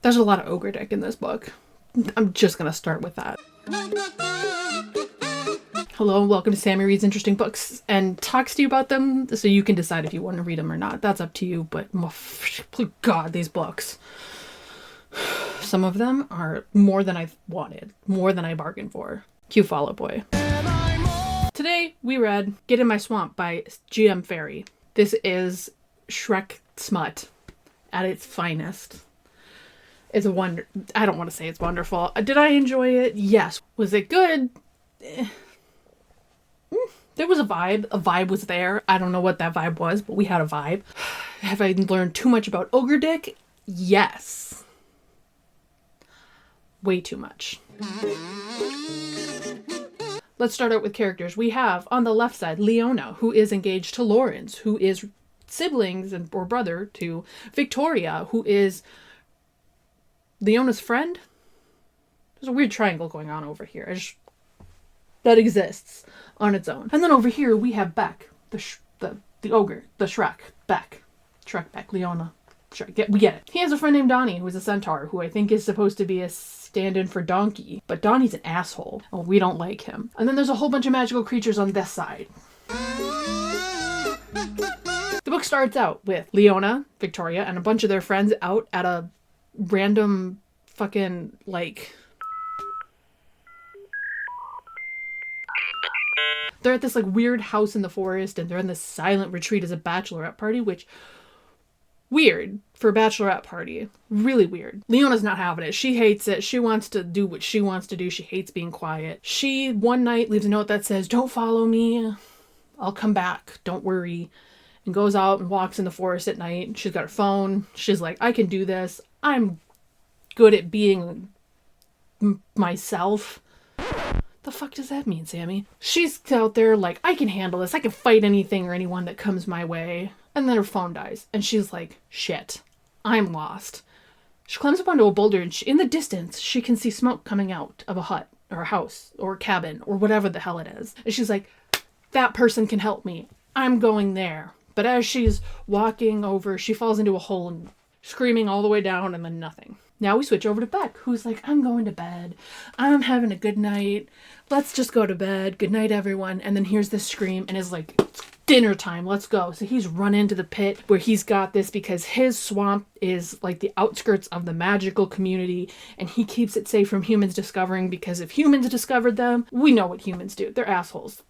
There's a lot of ogre dick in this book. I'm just gonna start with that. Hello and welcome to Sammy Reads Interesting Books and talks to you about them so you can decide if you want to read them or not. That's up to you, but God, these books. Some of them are more than I've wanted, more than I bargained for. Cue Fall Out Boy. Today we read Get in My Swamp by G.M. Ferry. This is Shrek smut at its finest. It's a wonder. I don't want to say it's wonderful. Did I enjoy it? Yes. Was it good? There was a vibe. A vibe was there. I don't know what that vibe was, but we had a vibe. Have I learned too much about ogre dick? Yes. Way too much. Let's start out with characters. We have, on the left side, Liona, who is engaged to Lawrence, who is siblings or brother to Victoria, who is Leona's friend. There's a weird triangle going on over here. That exists on its own. And then over here we have Beck, the ogre, the Shrek, Beck. Shrek, Beck, Liona. We get it. He has a friend named Donnie, who is a centaur, who I think is supposed to be a stand-in for Donkey. But Donnie's an asshole. Oh, we don't like him. And then there's a whole bunch of magical creatures on this side. The book starts out with Leona, Victoria, and a bunch of their friends out at a random fucking, they're at this, weird house in the forest, and they're in this silent retreat as a bachelorette party, which, weird for a bachelorette party. Really weird. Leona's not having it. She hates it. She wants to do what she wants to do. She hates being quiet. She, one night, leaves a note that says, "Don't follow me. I'll come back. Don't worry." And goes out and walks in the forest at night. She's got her phone. She's like, I can do this. I'm good at being myself. The fuck does that mean, Sammy? She's out there like, I can handle this. I can fight anything or anyone that comes my way. And then her phone dies. And she's like, shit, I'm lost. She climbs up onto a boulder and in the distance, she can see smoke coming out of a hut or a house or a cabin or whatever the hell it is. And she's like, that person can help me. I'm going there. But as she's walking over, she falls into a hole and screaming all the way down and then nothing. Now we switch over to Beck, who's like, I'm going to bed. I'm having a good night. Let's just go to bed. Good night, everyone. And then here's this scream and is like, it's dinner time. Let's go. So he's run into the pit where he's got this because his swamp is like the outskirts of the magical community and he keeps it safe from humans discovering because if humans discovered them, we know what humans do. They're assholes.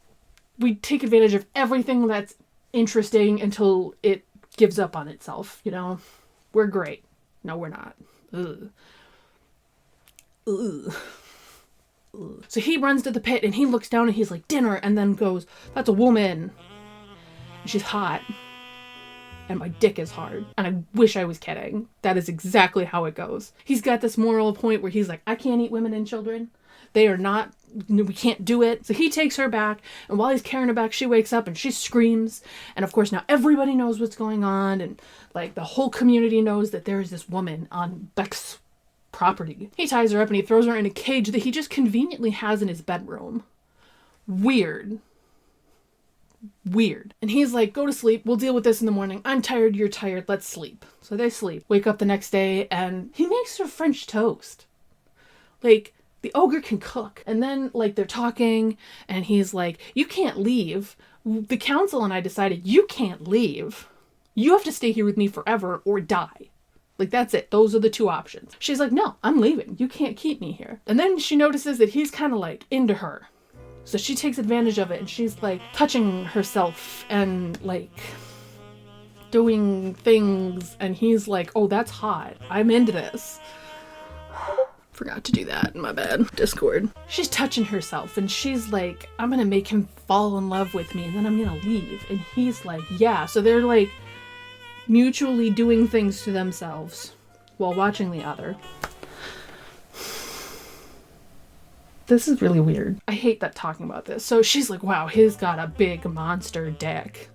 We take advantage of everything that's interesting until it gives up on itself, you know? We're great. No, we're not. Ugh. Ugh. Ugh. So he runs to the pit and he looks down and he's like, dinner, and then goes, that's a woman. And she's hot. And my dick is hard. And I wish I was kidding. That is exactly how it goes. He's got this moral point where he's like, I can't eat women and children. They are not, we can't do it. So he takes her back, and while he's carrying her back, she wakes up and she screams. And of course now everybody knows what's going on, and the whole community knows that there is this woman on Beck's property. He ties her up and he throws her in a cage that he just conveniently has in his bedroom. Weird. And he's like, go to sleep. We'll deal with this in the morning. I'm tired. You're tired. Let's sleep. So they sleep. Wake up the next day and he makes her French toast. The ogre can cook. And then, they're talking, and he's like, you can't leave. The council and I decided you can't leave. You have to stay here with me forever or die. That's it. Those are the two options. She's like, no, I'm leaving. You can't keep me here. And then she notices that he's kind of, into her. So she takes advantage of it, and she's, touching herself and, doing things. And he's like, oh, that's hot. I'm into this. Forgot to do that, my bad. Discord. She's touching herself and she's like, I'm gonna make him fall in love with me and then I'm gonna leave. And he's like, yeah. So they're mutually doing things to themselves while watching the other. This is really weird. I hate that talking about this. So she's like, wow, he's got a big monster dick.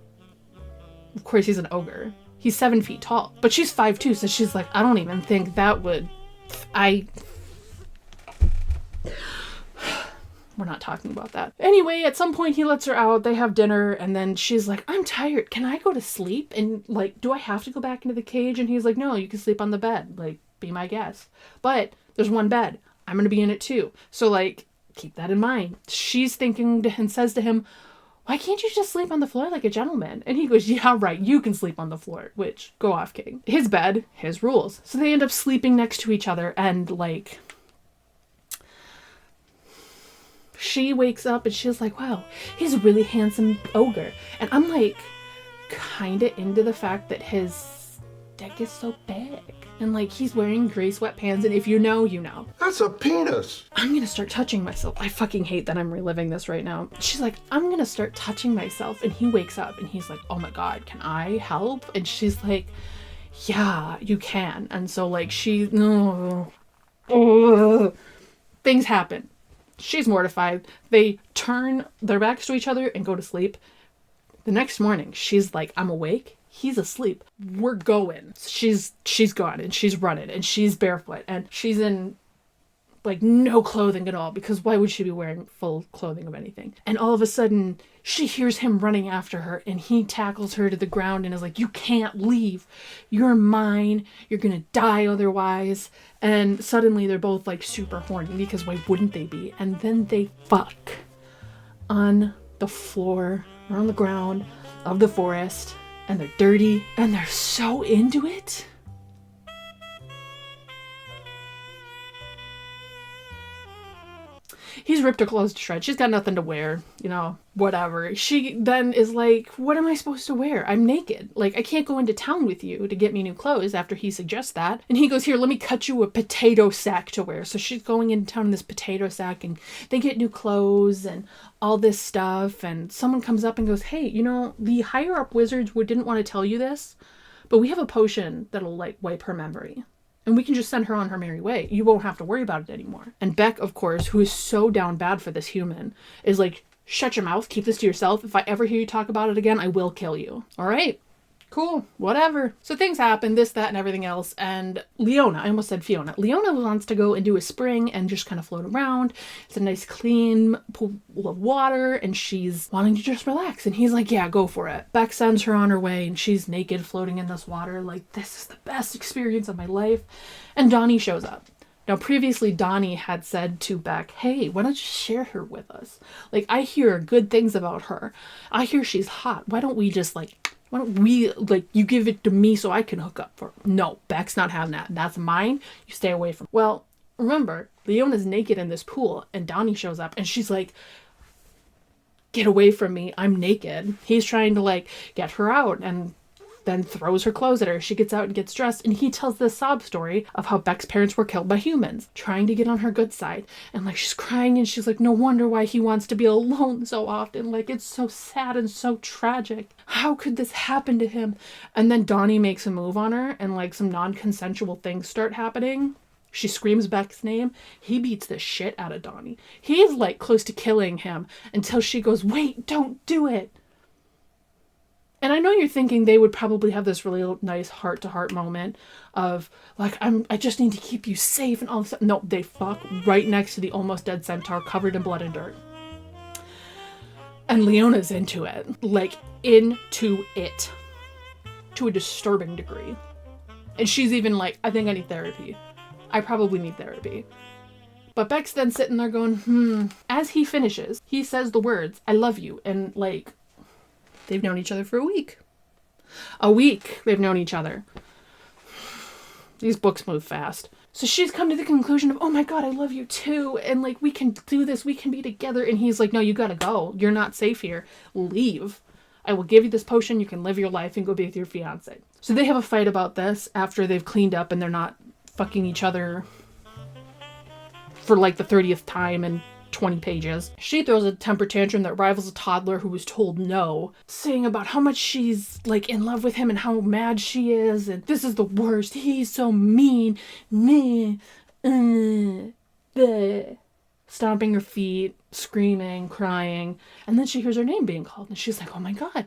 Of course he's an ogre. He's 7 feet tall. But she's 5'2", so she's like, I don't even think that would... We're not talking about that. Anyway, at some point he lets her out, they have dinner, and then she's like, I'm tired, can I go to sleep? And do I have to go back into the cage? And he's like, no, you can sleep on the bed. Be my guest. But there's one bed. I'm going to be in it too. So, like, keep that in mind. She's thinking and says to him, why can't you just sleep on the floor like a gentleman? And he goes, yeah, right, you can sleep on the floor, which, go off, king. His bed, his rules. So they end up sleeping next to each other, and, like, she wakes up and she's like, wow, he's a really handsome ogre. And I'm, like, kind of into the fact that his dick is so big. And, like, he's wearing gray sweatpants, and if you know, you know. That's a penis. I'm gonna start touching myself. I fucking hate that I'm reliving this right now. She's like, I'm gonna start touching myself. And he wakes up and he's like, oh my God, can I help? And she's like, yeah, you can. And so, like, things happen. She's mortified. They turn their backs to each other and go to sleep. The next morning, she's like, I'm awake. He's asleep. We're going. She's gone, and she's running, and she's barefoot, and she's in, like, no clothing at all, because why would she be wearing full clothing of anything? And all of a sudden, she hears him running after her, and he tackles her to the ground and is like, you can't leave. You're mine. You're gonna die otherwise. And suddenly they're both, like, super horny, because why wouldn't they be? And then they fuck on the floor, or on the ground of the forest. And they're dirty, and they're so into it. He's ripped her clothes to shreds. She's got nothing to wear, you know, whatever. She then is like, what am I supposed to wear? I'm naked. Like, I can't go into town with you to get me new clothes after he suggests that. And he goes, here, let me cut you a potato sack to wear. So she's going into town in this potato sack, and they get new clothes and all this stuff. And someone comes up and goes, hey, you know, the higher up wizards didn't want to tell you this, but we have a potion that'll, like, wipe her memory. And we can just send her on her merry way. You won't have to worry about it anymore. And Beck, of course, who is so down bad for this human, is like, shut your mouth, keep this to yourself. If I ever hear you talk about it again, I will kill you. All right, cool, whatever. So things happen, this, that, and everything else. And Liona, I almost said Fiona. Liona wants to go and do a spring and just kind of float around. It's a nice clean pool of water, and she's wanting to just relax. And he's like, yeah, go for it. Beck sends her on her way, and she's naked floating in this water. Like, this is the best experience of my life. And Donnie shows up. Now, previously, Donnie had said to Beck, hey, why don't you share her with us? Like, I hear good things about her. I hear she's hot. Why don't we, you give it to me so I can hook up for her? No, Beck's not having that. That's mine. You stay away from. Well, remember, Leona's naked in this pool, and Donnie shows up, and she's like, get away from me. I'm naked. He's trying to, like, get her out, and then throws her clothes at her. She gets out and gets dressed, and he tells this sob story of how Beck's parents were killed by humans, trying to get on her good side. And, like, she's crying, and she's like, no wonder why he wants to be alone so often. Like, it's so sad and so tragic. How could this happen to him? And then Donnie makes a move on her, and, like, some non-consensual things start happening. She screams Beck's name. He beats the shit out of Donnie. He's, like, close to killing him until she goes, wait, don't do it. And I know you're thinking they would probably have this really nice heart-to-heart moment of, like, I just need to keep you safe and all this stuff. No, they fuck right next to the almost dead centaur covered in blood and dirt. And Leona's into it. Like, into it. To a disturbing degree. And she's even like, I think I need therapy. I probably need therapy. But Beck's then sitting there going, As he finishes, he says the words, I love you. And, like, they've known each other for a week. A week they've known each other. These books move fast. So she's come to the conclusion of, oh my God, I love you too. And, like, we can do this. We can be together. And he's like, no, you gotta go. You're not safe here. Leave. I will give you this potion. You can live your life and go be with your fiance. So they have a fight about this after they've cleaned up and they're not fucking each other for, like, the 30th time and 20 pages. She throws a temper tantrum that rivals a toddler who was told no, saying about how much she's, like, in love with him and how mad she is, and this is the worst, he's so mean, meh, bleh. Stomping her feet, screaming, crying, and then she hears her name being called, and she's like, oh my God,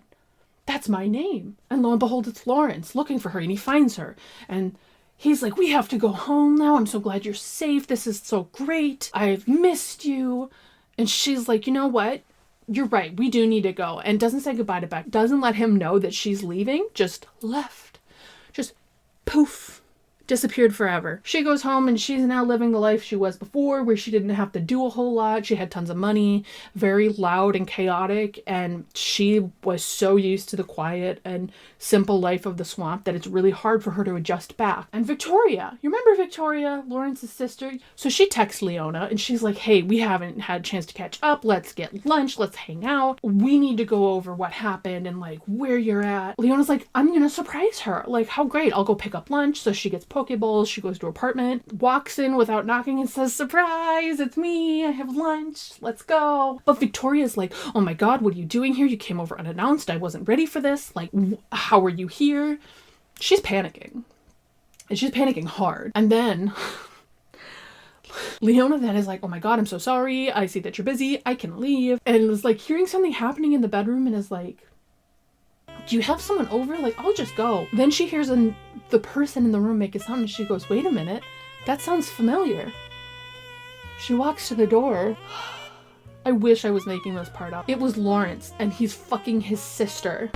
that's my name. And lo and behold, it's Lawrence looking for her, and he finds her, and he's like, we have to go home now. I'm so glad you're safe. This is so great. I've missed you. And she's like, you know what? You're right. We do need to go. And doesn't say goodbye to Beck. Doesn't let him know that she's leaving. Just left. Just poof. disappeared forever. She goes home and she's now living the life she was before, where she didn't have to do a whole lot. She had tons of money, very loud and chaotic, and she was so used to the quiet and simple life of the swamp that it's really hard for her to adjust back. And Victoria, you remember Victoria, Lawrence's sister? So she texts Leona and she's like, hey, we haven't had a chance to catch up. Let's get lunch. Let's hang out. We need to go over what happened and like where you're at. Leona's like, I'm gonna surprise her. Like, how great. I'll go pick up lunch. So she gets Pokeballs, she goes to her apartment, walks in without knocking and says, surprise, it's me, I have lunch, let's go. But Victoria's like, oh my god, what are you doing here? You came over unannounced, I wasn't ready for this, like, how are you here? She's panicking. And she's panicking hard. And then Leona then is like, oh my god, I'm so sorry, I see that you're busy, I can leave. And was like hearing something happening in the bedroom and is like, do you have someone over? Like, I'll just go. Then she hears the person in the room make a sound and she goes, wait a minute, that sounds familiar. She walks to the door. I wish I was making this part up. It was Lawrence and he's fucking his sister.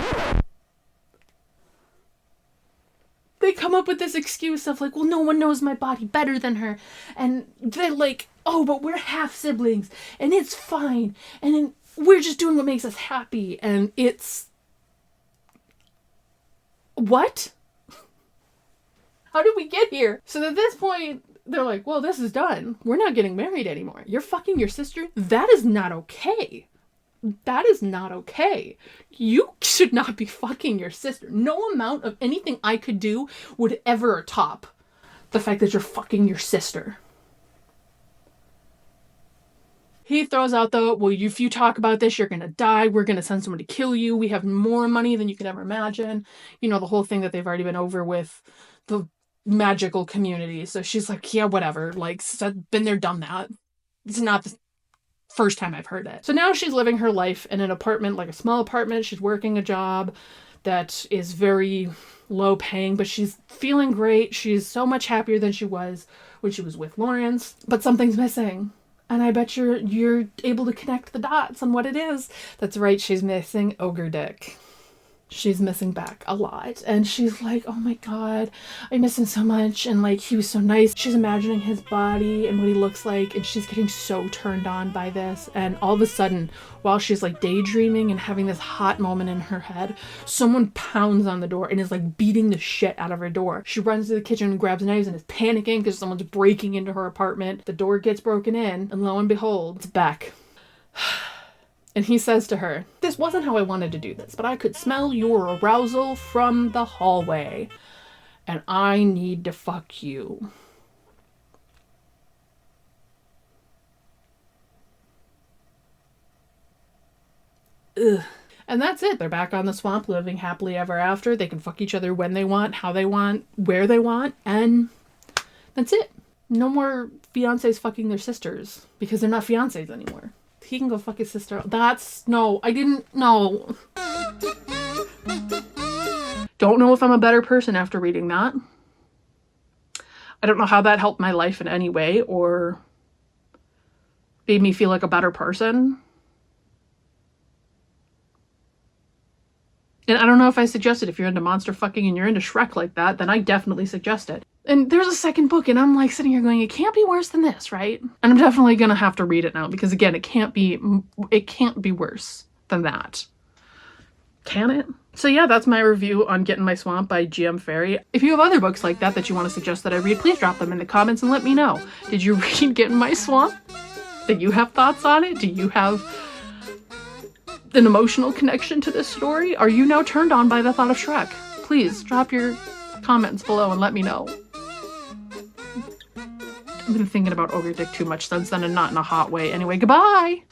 They come up with this excuse of like, well, no one knows my body better than her. And they're like, oh, but we're half siblings and it's fine. And then we're just doing what makes us happy. And it's... What? How did we get here? So at this point, they're like, well, this is done. We're not getting married anymore. You're fucking your sister? That is not okay. That is not okay. You should not be fucking your sister. No amount of anything I could do would ever top the fact that you're fucking your sister. He throws out though, well, if you talk about this, you're gonna die. We're gonna send someone to kill you. We have more money than you could ever imagine. You know, the whole thing that they've already been over with the magical community. So she's like, yeah, whatever. Like, I've been there, done that. It's not the first time I've heard it. So now she's living her life in an apartment, like a small apartment. She's working a job that is very low paying, but she's feeling great. She's so much happier than she was when she was with Lawrence, but something's missing. And I bet you're able to connect the dots on what it is. That's right, she's missing Ogre Dick. She's missing Beck a lot. And she's like, oh my god, I miss him so much. And like, he was so nice. She's imagining his body and what he looks like. And she's getting so turned on by this. And all of a sudden, while she's like daydreaming and having this hot moment in her head, someone pounds on the door and is like beating the shit out of her door. She runs to the kitchen and grabs knives and is panicking because someone's breaking into her apartment. The door gets broken in and lo and behold, it's Beck. And he says to her, this wasn't how I wanted to do this, but I could smell your arousal from the hallway. And I need to fuck you. Ugh. And that's it. They're back on the swamp, living happily ever after. They can fuck each other when they want, how they want, where they want. And that's it. No more fiancés fucking their sisters because they're not fiancés anymore. He can go fuck his sister. No, I didn't know. Don't know if I'm a better person after reading that. I don't know how that helped my life in any way or made me feel like a better person. And I don't know if I suggest it. If you're into monster fucking and you're into Shrek like that, then I definitely suggest it. And there's a second book and I'm like sitting here going, it can't be worse than this, right? And I'm definitely gonna have to read it now because again, it can't be worse than that. Can it? So yeah, that's my review on Get in My Swamp by GM Fairy. If you have other books like that you want to suggest that I read, please drop them in the comments and let me know. Did you read Get in My Swamp? Did you have thoughts on it? Do you have an emotional connection to this story? Are you now turned on by the thought of Shrek? Please drop your comments below and let me know. I've been thinking about Ogre Dick too much since then and not in a hot way. Anyway, goodbye!